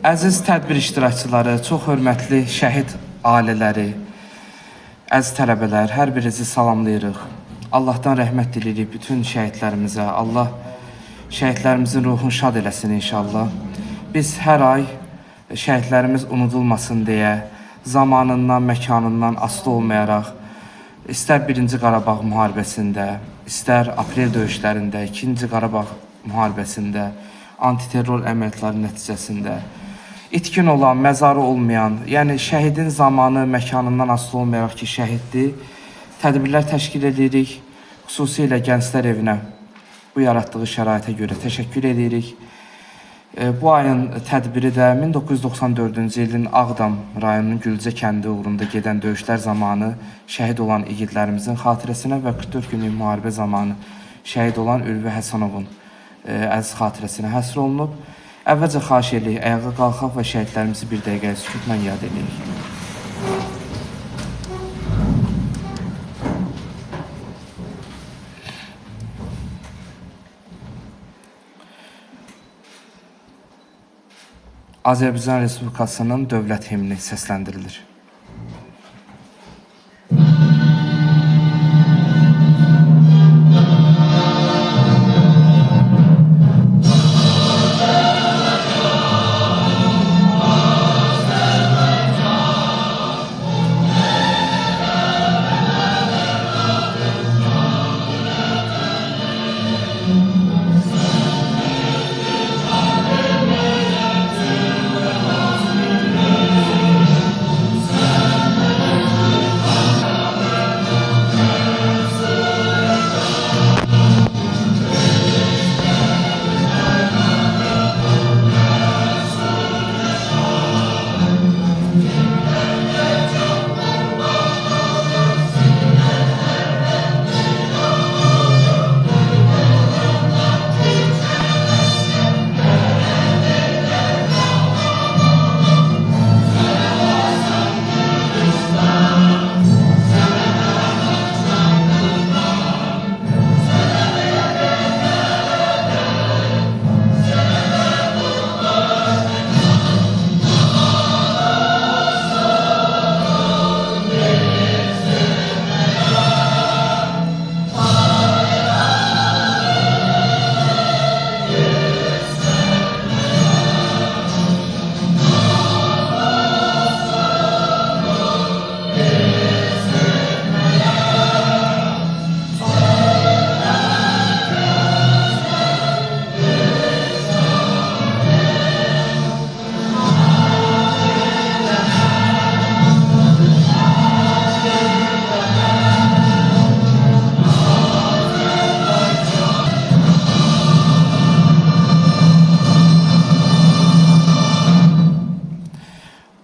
Əziz tədbir iştirakçıları, çox hörmətli şəhid ailələri, əziz tələbələr, hər birinizi salamlayırıq. Allahdan rəhmət dilirik bütün şəhidlərimizə. Allah şəhidlərimizin ruhunu şad eləsin inşallah. Biz hər ay şəhidlərimiz unudulmasın deyə zamanından, məkanından asılı olmayaraq, istər 1-ci Qarabağ müharibəsində, istər aprel döyüşlərində, 2-ci Qarabağ müharibəsində, antiterror əməliyyatları nəticəsində itkin olan, məzarı olmayan, yəni şəhidin zamanı, məkanından asılı olmayaraq ki, şəhiddir, tədbirlər təşkil edirik. Xüsusilə Gənclər Evinə bu yaratdığı şəraitə görə təşəkkür edirik. Bu ayın tədbiri də 1994-cü ilin Ağdam rayonunun Gülcə kəndi uğrunda gedən döyüşlər zamanı şəhid olan igidlərimizin xatirəsinə və 44 günlük müharibə zamanı şəhid olan Ülvi Həsənovun əziz xatirəsinə həsr olunub. Əvvəlcə xahiş edirik, ayağa qalxaq və şəhidlərimizi bir dəqiqəyə sükutla yad edirik. Azərbaycan Respublikasının dövlət himni səsləndirilir.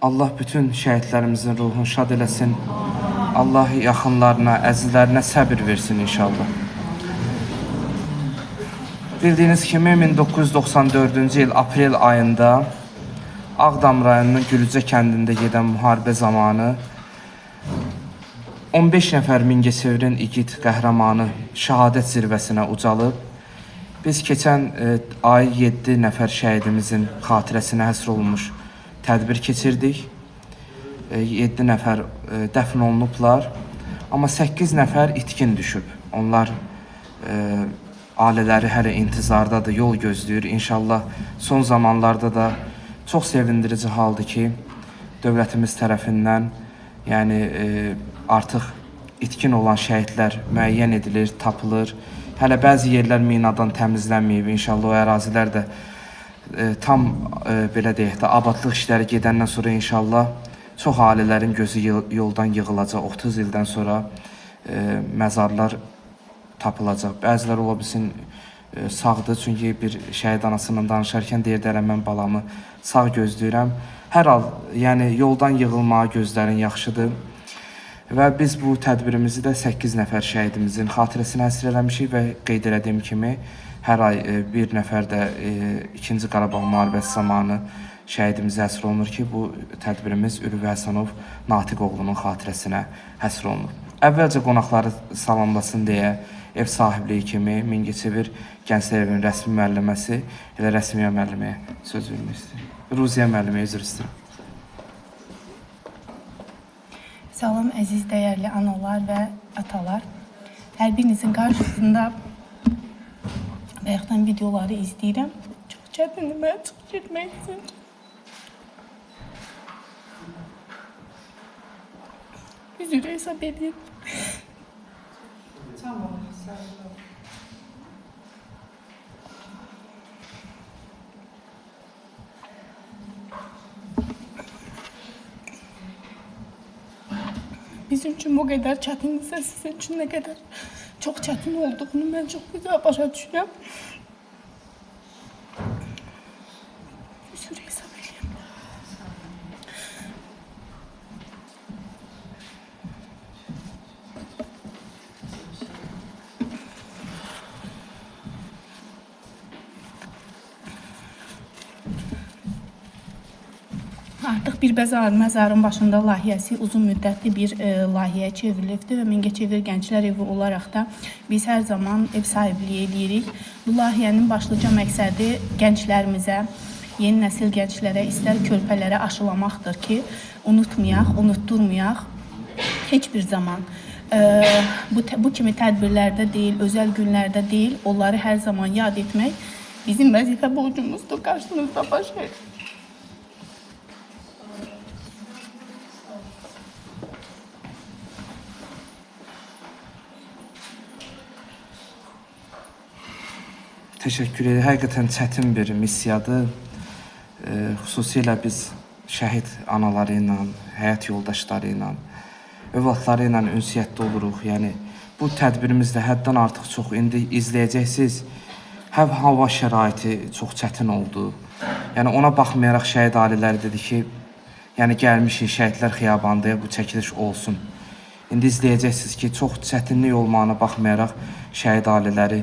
Allah bütün şəhidlərimizin ruhunu şad eləsin. Allah yaxınlarına, əzizlərinə səbir versin inşallah. Bildiyiniz kimi 1994-cü il aprel ayında Ağdam rayonunun Gülcə kəndində gedən müharibə zamanı 15 nəfər Mingəçevirin igid qəhrəmanı şəhadət zirvəsinə ucalıb. Biz keçən ay 7 nəfər şəhidimizin xatirəsinə həsr olunmuş tədbir keçirdik. 7 nəfər dəfn olunublar. Amma 8 nəfər itkin düşüb. Onlar ailələri hələ intizardadır, yol gözləyir. İnşallah son zamanlarda da çox sevindirici haldır ki, dövlətimiz tərəfindən yəni artıq itkin olan şəhidlər müəyyən edilir, tapılır. Hələ bəzi yerlər minadan təmizlənməyib. İnşallah o ərazilər də tam belə deyək də abadlıq işləri gedəndən sonra inşallah çox ailələrin gözü yoldan yığılacaq. 30 ildən sonra məzarlar tapılacaq. Bəzilər ola bilsin sağdır, çünki bir şəhid anasından danışarkən deyir də mən balamı sağ gözləyirəm. Hər hal, yəni yoldan yığılmağa gözlərin yaxşıdır. Və biz bu tədbirimizi də 8 nəfər şəhidimizin xatirəsinə həsr eləmişik və qeyd elədiyim kimi hər ay bir nəfər də 2-ci Qarabağ müharibəsi zamanı şəhidimiz həsr olunur ki, bu tədbirimiz Ülvi Həsənov Natiq oğlunun xatirəsinə həsr olunur. Əvvəlcə qonaqları salamlasın deyə ev sahibliyi kimi Mingəçevir Gənclər Evinin rəsmi müəlliməsi elə rəsmi müəlliməyə söz vermək istəyir. Ruziyə müəllimə üzr istəyirəm. Salam əziz dəyərli analar və atalar. Hər birinizin qarşısında bayaqdan videoları izləyirəm. Çox çətindir mənə çıxıb getmək üçün. Üzr hesab edin. Tamam, sağ ol. Bizim üçün bu qədər çətindirsə, sizin üçün nə qədər çox çətin olduğunu mən çox güzel başa düşürəm. Üzr hesab edin. Artıq Bir Məzarın başında layihəsi uzun müddətli bir layihəyə çevrilibdir və Mingəçevir Gənclər Evi olaraq da biz hər zaman ev sahibliyi edirik. Bu layihənin başlıca məqsədi gənclərimizə, yeni nəsil gənclərə, istər körpələrə aşılamaqdır ki, unutmayaq, unutturmayaq heç bir zaman. Bu kimi tədbirlərdə deyil, özəl günlərdə deyil, onları hər zaman yad etmək bizim vəzifə borcumuzdur, qarşınızda baş verir. Təşəkkür edirəm. Həqiqətən çətin bir missiyadır. Xüsusilə biz şəhid anaları ilə, həyat yoldaşları ilə, övladları ilə ünsiyyətdə oluruq. Yəni bu tədbirimiz də həddən artıq çox. İndi izləyəcəksiniz. Hava şəraiti çox çətin oldu. Yəni ona baxmayaraq şəhid ailələri dedi ki, yəni gəlmişik şəhidlər xiyabanında bu çəkiliş olsun. İndi izləyəcəksiniz ki, çox çətinlik olmağına baxmayaraq şəhid ailələri,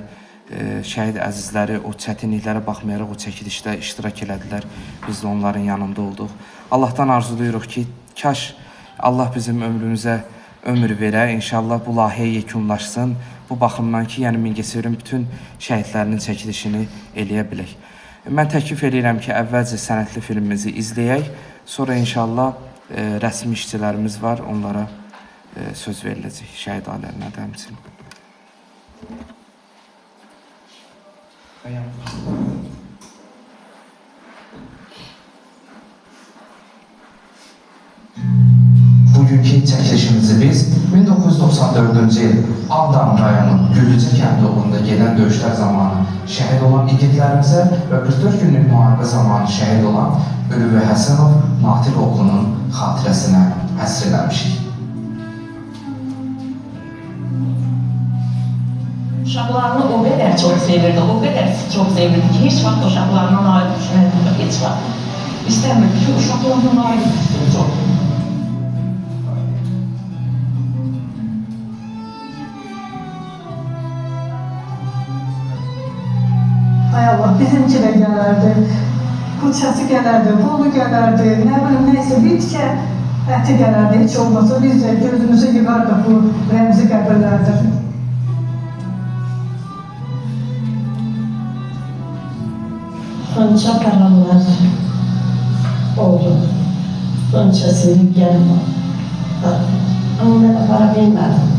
şəhid əzizləri o çətinliklərə baxmayaraq o çəkilişdə iştirak elədilər. Biz də onların yanında olduq. Allahdan arzuluyuruq ki, kaş Allah bizim ömrümüzə ömür verə, inşallah bu layihə yekunlaşsın. Bu baxımdan ki, yəni Mingəçevirin bütün şəhidlərinin çəkilişini eləyə bilək. Mən təklif edirəm ki, əvvəlcə sənədli filmimizi izləyək, sonra inşallah rəsmi işçilərimiz var, onlara söz veriləcək, şəhid ailələrinə də həmçinin. Bugünkü çəkilişimizi biz 1994-cü il Ağdam rayonu Güllücə kəndi uğrunda gedən döyüşlər zamanı şəhid olan igidlərimizə və 44 günlük müharibə zamanı şəhid olan Ülvi Həsənov Natil oğlunun xatirəsinə həsr eləmişik. Uşaqlarını o qədər çox sevirdi, o qədər çox sevirdi ki, heç vaxt uşaqlarından ayrı düşünmədi, heç vaxt istəmirdi ki, uşaqlarından ayrı düşünmədi çox. Ay Allah, bizimki də gələrdi, Qulçası gələrdi, Bolu gələrdi, nə bilim, neysə, bir tikə əti gələrdi, heç olmasa biz də gözümüzü yığardıq bu rəmzi qəbirlərdir. Xança qaranlar oldu, xançası gəlmə, amma mən apara bilmədim.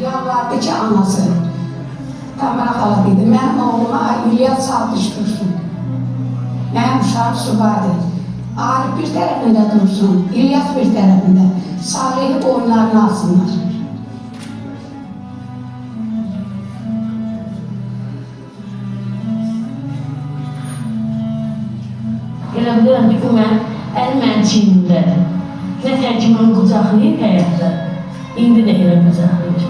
Yalvardı ki, anası, Tamara xala dedi, mənim oğluma İlyas sağ düşdürsün. Mənim uşağım subadır. Arif bir tərəfində dursun, İlyas bir tərəfində. Salihi oyunlarını alsınlar. Elə bilirəm ki, bu mənim çiynimdədir. Nə təkimini qucaqlayıb həyatda, indi də elə qucaqlayır.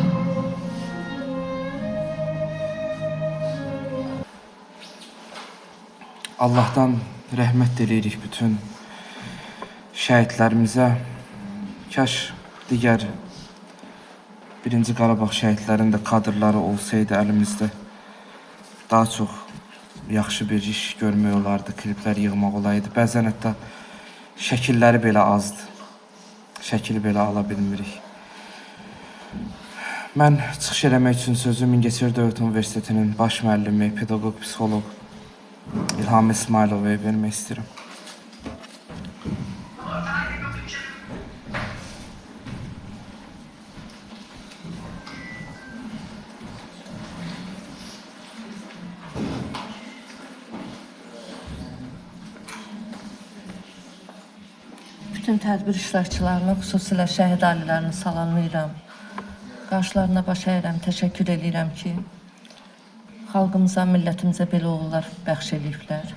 Allahdan rəhmət diləyirik bütün şəhidlərimizə. Kaş digər 1-ci Qarabağ şəhidlərinin də kadrları olsaydı əlimizdə, daha çox yaxşı bir iş görmək olardı, kliplər yığmaq olaydı. Bəzən hətta şəkilləri belə azdır. Şəkili belə ala bilmirik. Mən çıxış eləmək üçün sözü Mingəçevir Dövlət Universitetinin baş müəllimi, pedaqoq, psixoloq İlham İsmailovaya vermək istəyirəm. Bütün tədbir iştirakçılarını, xüsusilə şəhid ailələrini salamlayıram. Qarşılarına baş əyirəm, təşəkkür edirəm ki, xalqımıza, millətimizə belə oğullar bəxş ediblər.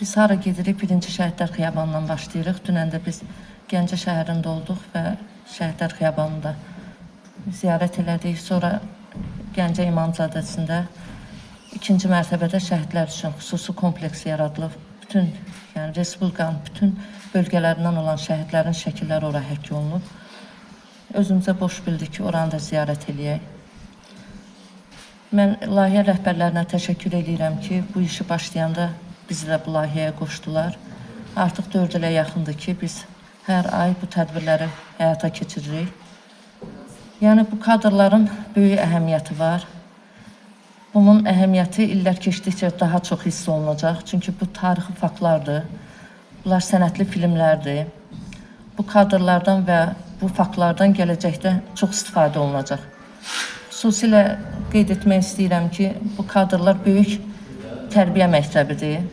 Biz hara gedirik, birinci Şəhidlər Xiyabanından başlayırıq. Dünən də biz Gəncə şəhərində olduq və Şəhidlər Xiyabanında ziyarət elədik. Sonra Gəncə İmamzadəsində ikinci mərtəbədə şəhidlər üçün xüsusi kompleks yaradılıb. Bütün, yəni Respublikanın bütün bölgələrindən olan şəhidlərin şəkilləri ora həkk olunub. Özümüzə boş bildik ki, oranı da ziyarət eləyək. Mən layihə rəhbərlərinə təşəkkür edirəm ki, bu işi başlayanda bizi də bu layihəyə qoşdular. Artıq 4 ilə yaxındır ki, biz hər ay bu tədbirləri həyata keçiririk. Yəni, bu kadrların böyük əhəmiyyəti var. Bunun əhəmiyyəti illər keçdikcə daha çox hiss olunacaq. Çünki bu tarixi faktlardır. Bunlar sənətli filmlərdir. Bu kadrlardan və bu faktlardan gələcəkdə çox istifadə olunacaq. Xüsusilə qeyd etmək istəyirəm ki, bu kadrlar böyük tərbiyə məktəbidir.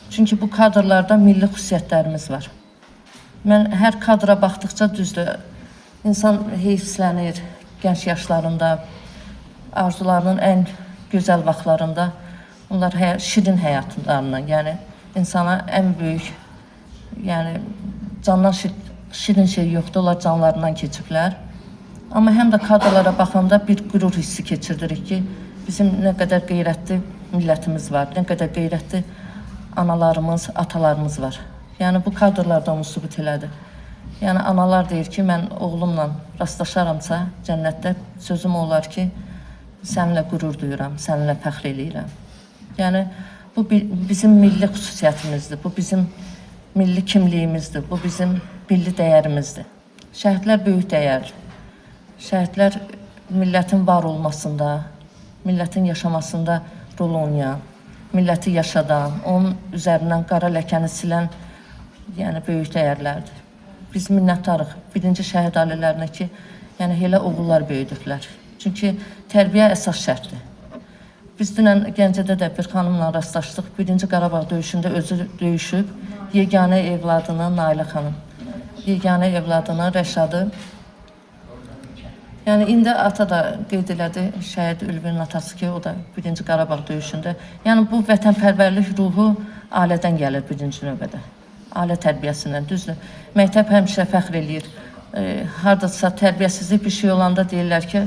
Çünki bu kadrlarda milli xüsusiyyətlərimiz var. Mən hər kadra baxdıqca düzdür, insan heyfslənir gənc yaşlarında, arzularının ən gözəl vaxtlarında, onlar şirin həyatlarından, yəni insana ən böyük, yəni candan şirin şey yoxdur, onlar canlarından keçiblər. Amma həm də kadrlara baxanda bir qürur hissi keçirdirik ki, bizim nə qədər qeyrətli millətimiz var, nə qədər qeyrətli analarımız, atalarımız var. Yəni bu kadrlardan onu sübut elədi. Yəni analar deyir ki, mən oğlumla rastlaşaramsa cənnətdə sözüm olar ki, səninlə qürur duyuram, səninlə fəxr eləyirəm. Yəni bu bizim milli xüsusiyyətimizdir, bu bizim milli kimliyimizdir, bu bizim milli dəyərimizdir. Şəhidlər böyük dəyərdir. Şəhidlər millətin var olmasında, millətin yaşamasında rol oynayan, milləti yaşadan, onun üzərindən qara ləkəni silən, yəni böyük dəyərlərdir. Biz minnətdarıq birinci şəhid ailələrinə ki, yəni elə oğullar böyüdüblər. Çünki tərbiyə əsas şərtdir. Biz dünən Gəncədə də bir xanımla rastlaşdıq. Birinci Qarabağ döyüşündə özü döyüşüb, yeganə evladını Nailə xanım, yeganə evladını Rəşadı. Yəni indi ata da qeyd elədi, şəhid Ülvinin atası ki, o da birinci Qarabağ döyüşündə. Yəni bu vətənpərvərlik ruhu ailədən gəlir birinci növbədə. Ailə tərbiyəsindən, düzdür. Məktəb həmişə fəxr eləyir. Hardasa tərbiyəsizlik bir şey olanda deyirlər ki,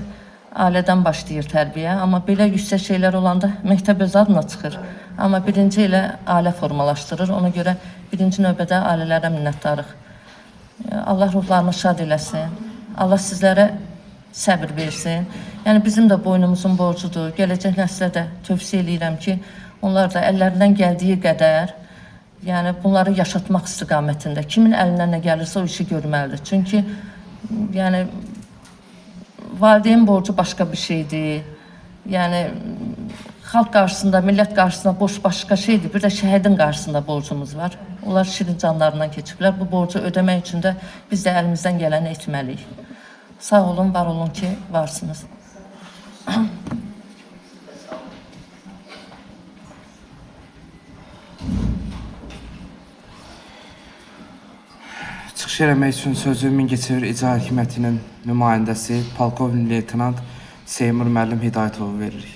ailədən başlayır tərbiyə. Amma belə yüksək şeylər olanda məktəb öz adına çıxır. Amma birinci ilə ailə formalaşdırır. Ona görə birinci növbədə ailələrə minnətdarıq. Allah ruhlarını şad eləsin. Allah sizlərə səbir versin. Yəni bizim də boynumuzun borcudur. Gələcək nəslə də tövsiyə eləyirəm ki, onlar da əllərindən gəldiyi qədər, yəni bunları yaşatmaq istiqamətində kimin əlindən nə gəlirsə o işi görməlidir. Çünki yəni valideyn borcu başqa bir şeydir. Yəni xalq qarşısında, millət qarşısında borc başqa şeydir. Bir də şəhidin qarşısında borcumuz var. Onlar şirin canlarından keçiblər. Bu borcu ödəmək üçün də biz də əlimizdən gələni etməliyik. Sağ olun, var olun ki, varsınız. Çıxış eləmək üçün sözü Mingəçevir İcra Hakimiyyətinin nümayəndəsi Polkovnik Leytenant Seymur müəllim Hidayətova veririk.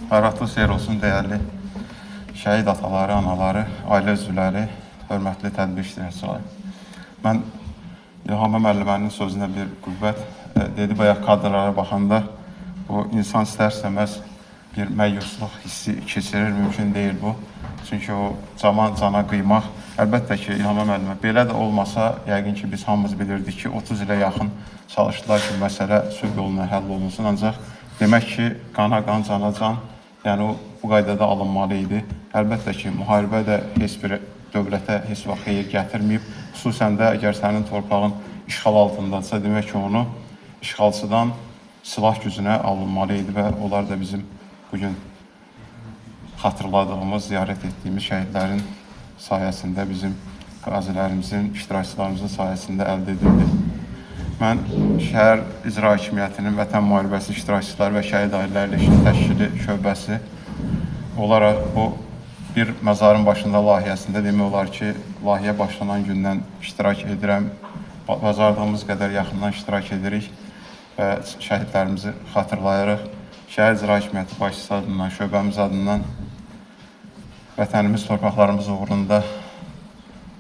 Xeyratlı seyir olsun, dəyərli şəhid ataları, anaları, ailə üzvləri, hörmətli tədbir iştirakçıları. Mən İlhamə müəllimənin sözünə bir qüvvət dedi, bayaq kadrlara baxanda bu insan istər-istəməz bir məyyusluq hissi keçirir, mümkün deyil bu. Çünki o cana qıymaq, əlbəttə ki, İlhamə müəllimə belə də olmasa, yəqin ki, biz hamımız bilirdik ki, 30 ilə yaxın çalışdılar ki, məsələ sülh yoluna həll olunsun, ancaq demək ki, qana qan, cana can, yəni bu qaydada alınmalı idi. Əlbəttə ki, müharibə də heç bir dövlətə heç vaxt xeyir gətirməyib. Xüsusən də əgər sənin torpağın işğal altındadsa, demək ki, onu işğalçıdan silah gücünə alınmalı idi və onlar da bizim bugün xatırladığımız, ziyarət etdiyimiz şəhidlərin sayəsində, bizim qazilərimizin, iştirakçılarımızın sayəsində əldə edildi. Mən şəhər icra hakimiyyətinin Vətən Müharibəsi iştirakçıları və şəhid ailələri işin təşkili şöbəsi olaraq bu bir məzarın başında layihəsində demək olar ki, layihə başlanan gündən iştirak edirəm. Bacardığımız qədər yaxından iştirak edirik və şəhidlərimizi xatırlayırıq. Şəhər icra hakimiyyəti başçısı adından, şöbəmiz adından vətənimiz, torpaqlarımız uğrunda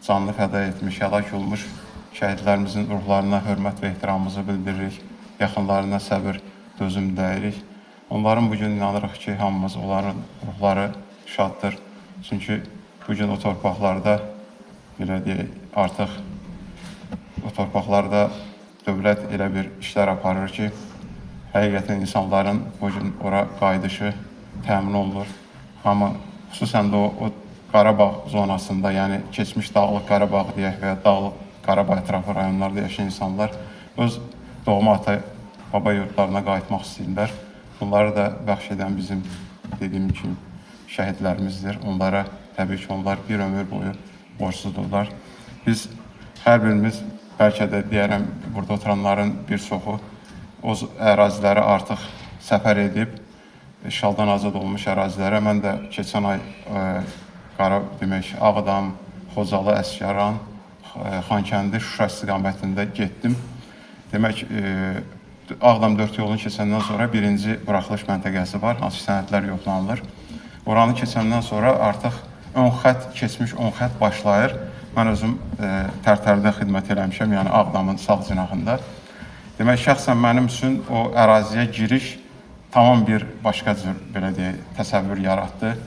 canlı fəda etmiş, həlak olmuş şəhidlərimizin ruhlarına hörmət və ehtiramımızı bildiririk. Yaxınlarına səbir, dözüm diləyirik. Onların bugün inanırıq ki, hamımız onların ruhları şaddır. Çünki bugün o torpaqlarda, belə deyək, artıq o torpaqlarda dövlət elə bir işlər aparır ki, həqiqətən insanların bugün ora qayıdışı təmin olunur. Amma xüsusən də o Qarabağ zonasında, yəni keçmiş Dağlıq Qarabağ deyək və ya Dağlıq Qarabağ ətrafı rayonlarda yaşayan insanlar öz doğma ata, baba yurdlarına qayıtmaq istəyirlər. Bunları da bəxş edən bizim dediyim kimi şəhidlərimizdir. Onlara təbii ki, onlar bir ömür boyu borcludurlar. Biz hər birimiz, bəlkə də deyərəm, burada oturanların bir çoxu o əraziləri artıq səfər edib, işğaldan azad olmuş ərazilərə. Mən də keçən ay Ağdam, Xocalı, Əsgəran, Xankəndi, Şuşa istiqamətində getdim. Demək, Ağdam 4 yolunu keçəndən sonra birinci buraxılış məntəqəsi var, hansı sənədlər yoxlanılır. Oranı keçəndən sonra artıq ön xətt, keçmiş ön xətt başlayır. Mən özüm Tərtərdə xidmət eləmişəm, yəni Ağdamın sağ cinahında. Demək, şəxsən mənim üçün o əraziyə giriş tamam bir başqa cür, belə deyək, təsəvvür yaratdı.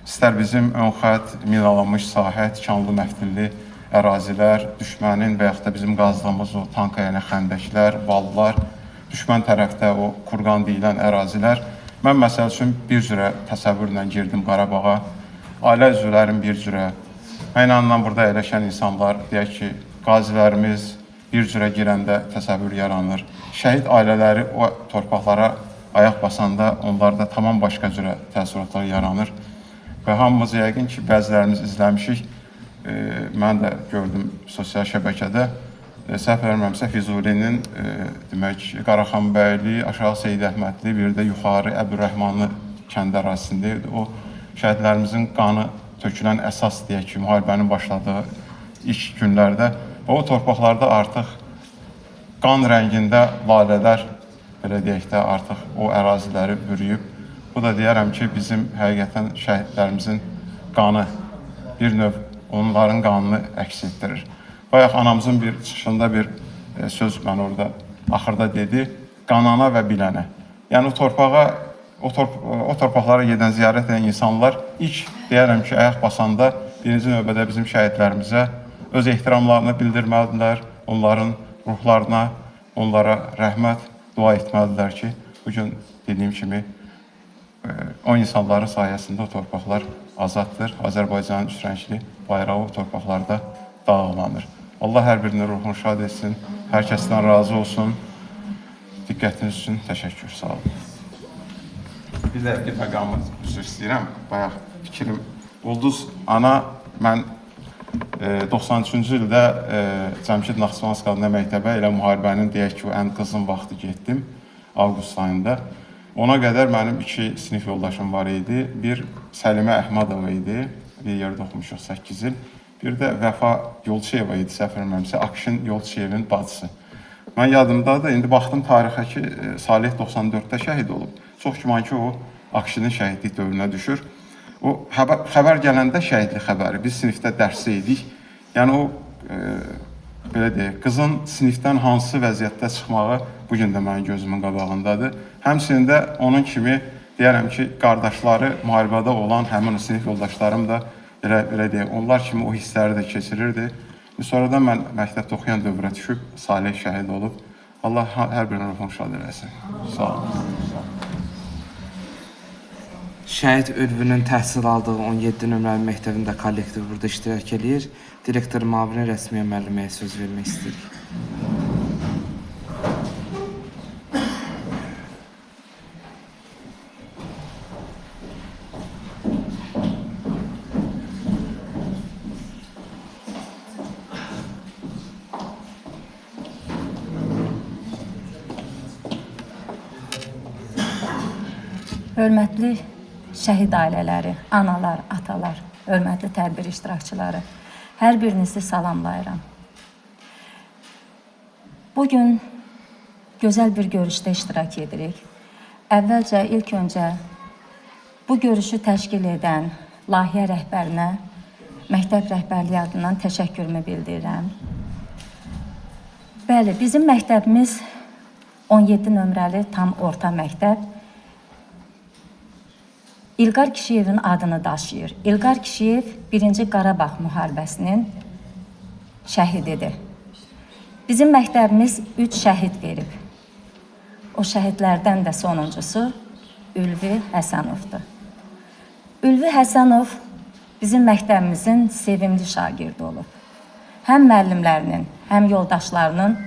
İstər bizim ön xətt, minalanmış sahə, tikanlı məftilli ərazilər, düşmənin və yaxud da bizim qazdığımız o tankayana xəndəklər, vallar, düşmən tərəfdə o kurqan deyilən ərazilər. Mən məsəl üçün bir cürə təsəvvürlə girdim Qarabağa, ailə üzvlərim bir cürə, mənlə burada əyləşən insanlar, deyək ki, qazilərimiz bir cürə girəndə təsəvvür yaranır. Şəhid ailələri o torpaqlara ayaq basanda onlarda tamam başqa cürə təəssüratlar yaranır. Və hamımız yəqin ki, bəzilərimiz izləmişik, mən də gördüm sosial şəbəkədə, səhv verməmsə Füzulinin, demək, Qaraxanbəyli, Aşağı Seyid Əhmədli, bir də yuxarı Əbdürrəhmanlı kənd ərazisində idi. O şəhidlərimizin qanı tökülən əsas deyək ki, müharibənin başladığı ilk günlərdə və o torpaqlarda artıq qan rəngində lalələr, belə deyək də, artıq o əraziləri bürüyüb. Bu da deyərəm ki, bizim həqiqətən şəhidlərimizin qanı bir növ onların qanını əks etdirir. Bayaq anamızın bir çıxışında bir söz mən orada axırda dedi, qanana və bilənə. Yəni o torpaqlara gedən, ziyarət edən insanlar ilk deyərəm ki, ayaq basanda birinci növbədə bizim şəhidlərimizə öz ehtiramlarını bildirməlidirlər, onların ruhlarına, onlara rəhmət, dua etməlidirlər ki, bugün dediyim kimi o insanların sayəsində o torpaqlar azaddır. Azərbaycanın üçrəngli bayrağı o torpaqlarda dağlanır. Allah hər birinin ruhunu şad etsin, hər kəsdən razı olsun. Diqqətiniz üçün təşəkkür, sağ olun. Bir də bir məqamı üzr istəyirəm, bayaq fikrim. Ulduz ana, mən 93-cü ildə Cəmşid Naxçıvanski adına məktəbə elə müharibənin deyək ki, o ən qızğın vaxtı getdim, avqust ayında. Ona qədər mənim 2 sinif yoldaşım var idi. Bir Səlimə Əhmədova idi, bir yerdə oxumuşuq 8 il. Bir də Vəfa Yolçiyeva idi, səhv verməmsə, Akşin Yolçiyevin bacısı. Mən yadımdadır, indi baxdım tarixə ki, Salih 94-də şəhid olub. Çox güman ki, o Akşinin şəhidlik dövrünə düşür. O xəbər gələndə şəhidlik xəbəri, biz sinifdə dərsə idik. Yəni o, belə deyək, qızın sinifdən hansı vəziyyətdə çıxmağı bugün də mənim gözümün qabağındadır. Həmçinin də onun kimi deyərəm ki, qardaşları müharibədə olan həmin o sinif yoldaşlarım da belə deyək, onlar kimi o hissləri də keçirirdi. Sonradan mən məktəbdə oxuyan dövrə düşüb, Salih şəhid olub. Allah hər birinin ruhunu şad eləsin. Sağ olun. Şəhid Ülvünün təhsil aldığı 17 nömrəli məktəbində kollektiv burada iştirak edir. Direktor müavini Rəsmiyə müəlliməyə söz vermək istəyirik. Hörmətli şəhid ailələri, analar, atalar, hörmətli tədbir iştirakçıları, hər birinizi salamlayıram. Bugün gözəl bir görüşdə iştirak edirik. Əvvəlcə, ilk öncə bu görüşü təşkil edən layihə rəhbərinə, məktəb rəhbərliyi adından təşəkkürümü bildirirəm. Bəli, bizim məktəbimiz 17 nömrəli tam orta məktəb. İlqar Kişiyevin adını daşıyır. İlqar Kişiyev 1-ci Qarabağ müharibəsinin şəhididir. Bizim məktəbimiz 3 şəhid verib. O şəhidlərdən də sonuncusu Ülvi Həsənovdur. Ülvi Həsənov bizim məktəbimizin sevimli şagirdi olub. Həm müəllimlərinin, həm yoldaşlarının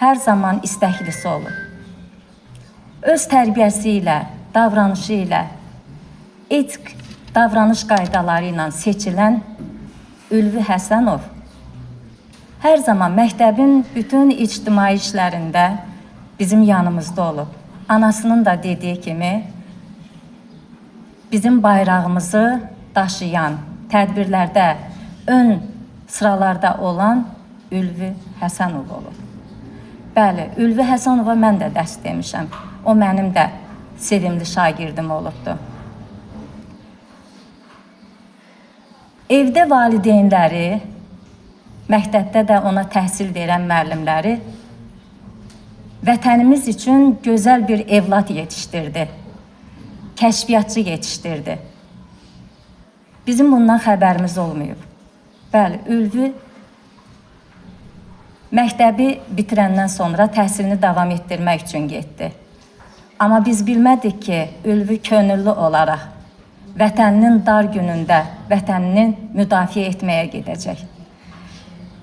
hər zaman istəklisi olub. Öz tərbiyəsi ilə, davranışı ilə, etik davranış qaydaları ilə seçilən Ülvi Həsənov hər zaman məktəbin bütün ictimai işlərində bizim yanımızda olub. Anasının da dediyi kimi bizim bayrağımızı daşıyan, tədbirlərdə ön sıralarda olan Ülvi Həsənov olub. Bəli, Ülvi Həsənova mən də dərs demişəm. O mənim də sevimli şagirdim olubdu. Evdə valideynləri, məktəbdə də ona təhsil verən müəllimləri vətənimiz üçün gözəl bir evlad yetişdirdi, kəşfiyyatçı yetişdirdi. Bizim bundan xəbərimiz olmayıb. Bəli, Ülvi məktəbi bitirəndən sonra təhsilini davam etdirmək üçün getdi. Amma biz bilmədik ki, Ülvi könüllü olaraq vətəninin dar günündə vətənini müdafiə etməyə gedəcək.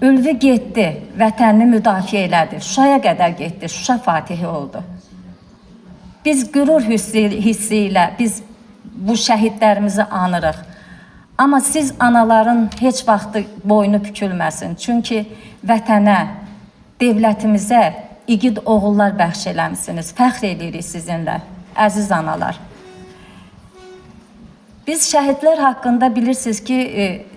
Ülvi getdi, vətənini müdafiə elədi. Şuşaya qədər getdi, Şuşa fatihi oldu. Biz qürur hissi ilə biz bu şəhidlərimizi anırıq. Amma siz anaların heç vaxtı boynu bükülməsin. Çünki vətənə, devlətimizə igid oğullar bəxş eləmişsiniz. Fəxr edirik sizinlə, əziz analar. Biz şəhidlər haqqında bilirsiniz ki,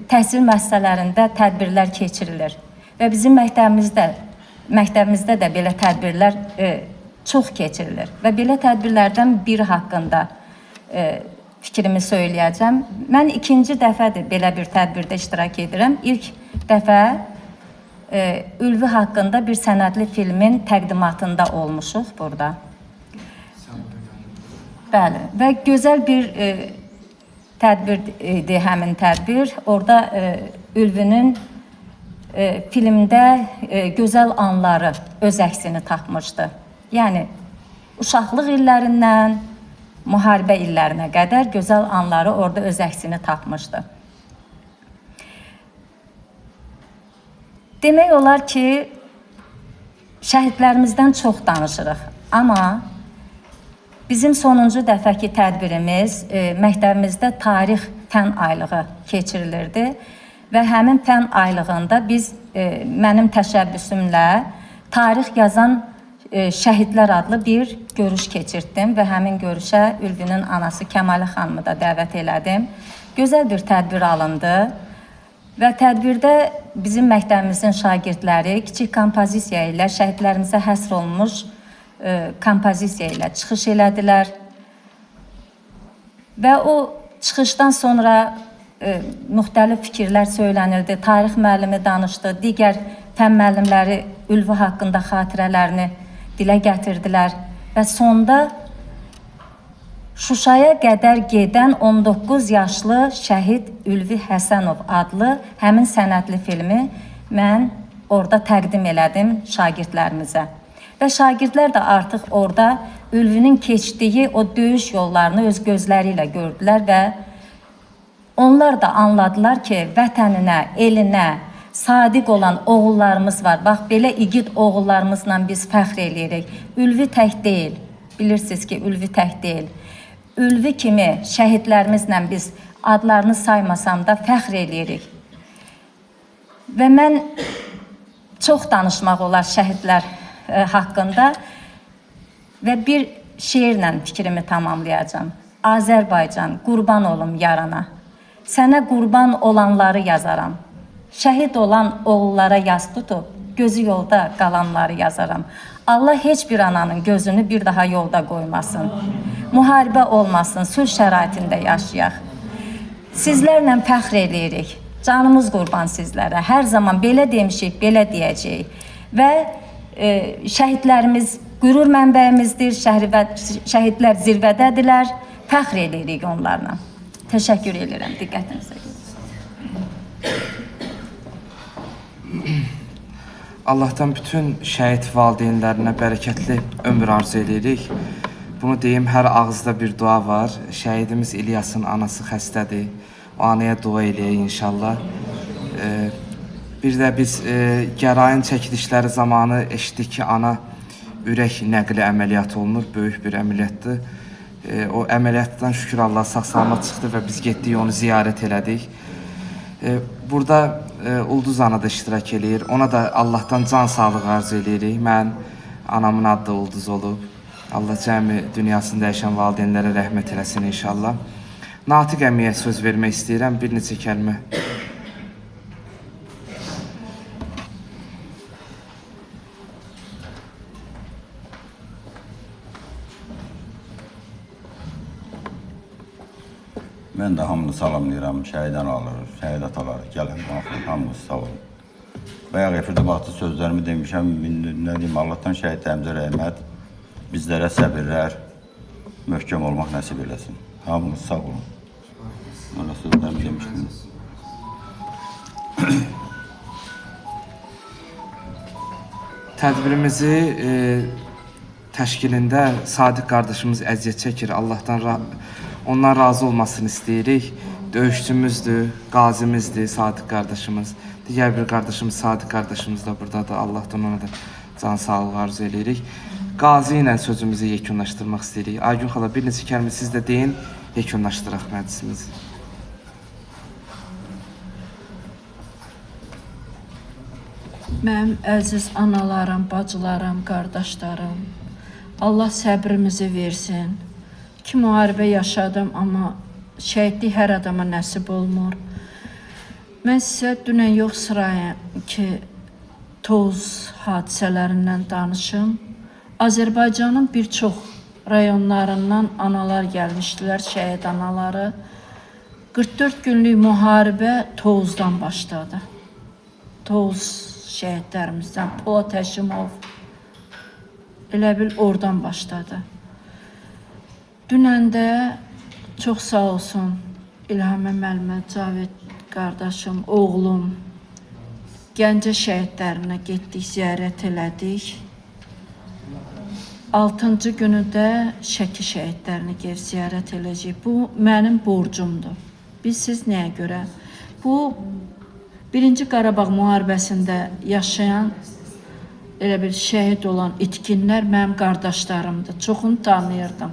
təhsil müəssisələrində tədbirlər keçirilir. Və bizim məktəbimizdə də belə tədbirlər çox keçirilir. Və belə tədbirlərdən biri haqqında fikrimi söyləyəcəm. Mən ikinci dəfədir belə bir tədbirdə iştirak edirəm. İlk dəfə Ülvi haqqında bir sənədli filmin təqdimatında olmuşuq burada. Bəli, və gözəl bir tədbir idi həmin tədbir. Orada Ülvünün filmdə gözəl anları öz əksini tapmışdı. Yəni, uşaqlıq illərindən müharibə illərinə qədər gözəl anları orada öz əksini tapmışdı. Demək olar ki, şəhidlərimizdən çox danışırıq. Amma bizim sonuncu dəfəki tədbirimiz məktəbimizdə tarix fən aylığı keçirilirdi və həmin fən aylığında biz mənim təşəbbüsümlə tarix yazan şəhidlər adlı bir görüş keçirtdim və həmin görüşə Ülvünün anası Kəmalə xanımı da dəvət elədim. Gözəl bir tədbir alındı və tədbirdə bizim məktəbimizin şagirdləri kiçik kompozisiya ilə şəhidlərimizə həsr olunmuş kompozisiya ilə çıxış elədilər və o çıxışdan sonra müxtəlif fikirlər söylənildi. Tarix müəllimi danışdı, digər fən müəllimləri Ülvi haqqında xatirələrini dilə gətirdilər və sonda Şuşaya qədər gedən 19 yaşlı şəhid Ülvi Həsənov adlı həmin sənədli filmi mən orada təqdim elədim şagirdlərimizə. Və şagirdlər də artıq orada Ülvünün keçdiyi o döyüş yollarını öz gözləri ilə gördülər və onlar da anladılar ki, vətəninə, elinə sadiq olan oğullarımız var. Bax, belə igid oğullarımızla biz fəxr eləyirik. Ülvi tək deyil, bilirsiniz ki, Ülvi tək deyil. Ülvi kimi şəhidlərimizlə biz adlarını saymasam da fəxr eləyirik. Və mən çox danışmaq olar şəhidlər haqqında və bir şeirlə fikrimi tamamlayacağım. Azərbaycan, qurban olum yarana. Sənə qurban olanları yazaram. Şəhid olan oğullara yaz tutub, gözü yolda qalanları yazaram. Allah heç bir ananın gözünü bir daha yolda qoymasın. Müharibə olmasın, sülh şəraitində yaşayaq. Sizlərlə fəxr eləyirik. Canımız qurban sizlərə. Hər zaman belə demişik, belə deyəcəyik. Və şəhidlərimiz qürur mənbəyimizdir, şəhidlər zirvədədirlər. Fəxr eləyirik onlarla. Təşəkkür edirəm diqqətinizə. Allahdan bütün şəhid valideynlərinə bərəkətli ömür arzu edirik. Bunu deyim, hər ağızda bir dua var. Şəhidimiz İlyasın anası xəstədir. O anaya dua eləyək inşallah. Bir də biz gərayın çəkilişləri zamanı eşitdik ki, ana ürək nəqli əməliyyat olunur. Böyük bir əməliyyatdır. O əməliyyatdan şükür Allah sağ-salamat çıxdı və biz getdik, onu ziyarət elədik. Burada Ulduz ana da iştirak eləyir. Ona da Allahdan can sağlığı arzu eləyirik. Mən, anamın adı da Ulduz olub. Allah cəmi dünyasında yaşayan valideynlərə rəhmət eləsin inşallah. Natiq əmiyə söz vermək istəyirəm, bir neçə kəlmə. Mən də hamını salamlayıram, şəhid analarım, şəhid ataları, gəlin, baxın, hamınız sağ olun. Bayaq efirdə baxdı sözlərimi demişəm, nə deyim, Allahdan şəhidlərimizə rəhmət, bizlərə səbirlər, möhkəm olmaq nəsib eləsin. Hamınız sağ olun. Allah sözlərimi demişdim. Tədbirimizi təşkilində Sadiq qardaşımız əziyyət çəkir. Allahdan ondan razı olmasını istəyirik. Döyüşçümüzdür, qazimizdir Sadiq qardaşımız. Digər bir qardaşımız Sadiq qardaşımız da buradadır. Allahdan ona da can sağlığı arzu edirik. Qazi ilə sözümüzü yekunlaşdırmaq istəyirik. Aygün xala, bir neçə kəlmə siz də deyin, yekunlaşdıraq məclisimizi. Mənim əziz analarım, bacılarım, qardaşlarım, Allah səbrimizi versin. Ki müharibə yaşadım, amma şəhidlik hər adama nəsib olmur. Mən sizə dünən yox sırayım ki, Toz hadisələrindən danışım. Azərbaycanın bir çox rayonlarından analar gəlmişdilər, şəhid anaları. 44 günlük müharibə Tovuzdan başladı. Tovuz şəhidlərimizdən, Polat Həşimov, elə bil oradan başladı. Dünən də çox sağ olsun İlhamə müəllimə, Cavid qardaşım, oğlum, Gəncə şəhidlərinə getdik, ziyarət elədik. 6-cı günü də Şəki şəhidlərini ziyarət eləyəcək. Bu mənim borcumdur. Siz nəyə görə? Bu, 1-ci Qarabağ müharibəsində yaşayan, elə bir şəhid olan itkinlər mənim qardaşlarımdır. Çoxunu tanıyırdım.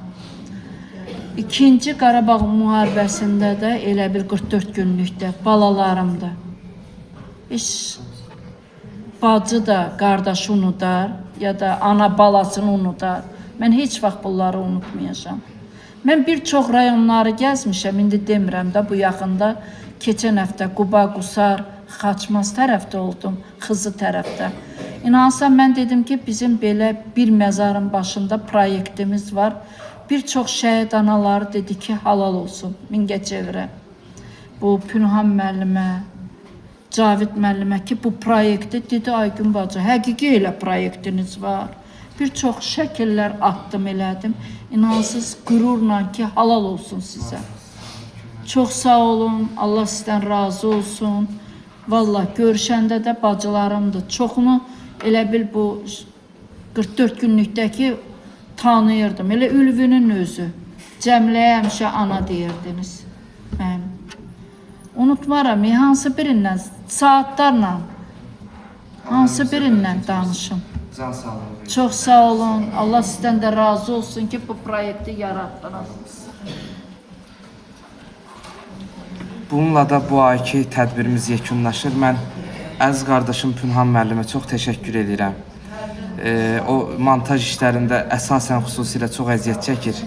2-ci Qarabağ müharibəsində də elə bir 44 günlükdə balalarımdır. Bacı da qardaşı unudar ya da ana balasını unudar. Mən heç vaxt bunları unutmayacağam. Mən bir çox rayonları gəzmişəm, indi demirəm də bu yaxında. Keçən həftə Quba, Qusar, Xaçmaz tərəfdə oldum, Xızı tərəfdə. İnansam mən dedim ki, bizim belə bir məzarın başında proyektimiz var. Bir çox şəhid anaları dedi ki, halal olsun Mingəçevirə. Bu Pünhan müəllimə, Cavid müəllimə ki, bu proyekti dedi, Aygün bacı, həqiqi elə proyektiniz var. Bir çox şəkillər atdım, elədim. İnansız qürurla ki, halal olsun sizə. Çox sağ olun, Allah sizdən razı olsun. Vallahi görüşəndə də bacılarımdır. Çoxunu elə bil bu 44 günlükdəki tanıyırdım. Elə Ülvünün özü. Cəmləyə həmişə ana deyirdiniz. Mənim. Unutmaram, hansı birindən, saatlarla, hansı birindən danışım. Can sağ olun. Çox sağ olun. Allah sizdən də razı olsun ki, bu proyekti yaratdınız. Bununla da bu ayki tədbirimiz yekunlaşır. Mən əziz qardaşım Pünhan müəllimə çox təşəkkür edirəm. O montaj işlərində əsasən xüsusilə çox əziyyət çəkir.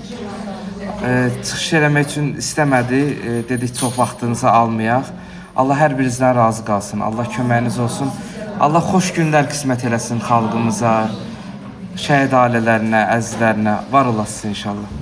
Çıxış eləmək üçün istəmədi, dedik çox vaxtınızı almayaq. Allah hər birinizdən razı qalsın, Allah köməyiniz olsun. Allah xoş günlər qismət eləsin xalqımıza, şəhid ailələrinə, əzizlərinə, var olasın inşallah.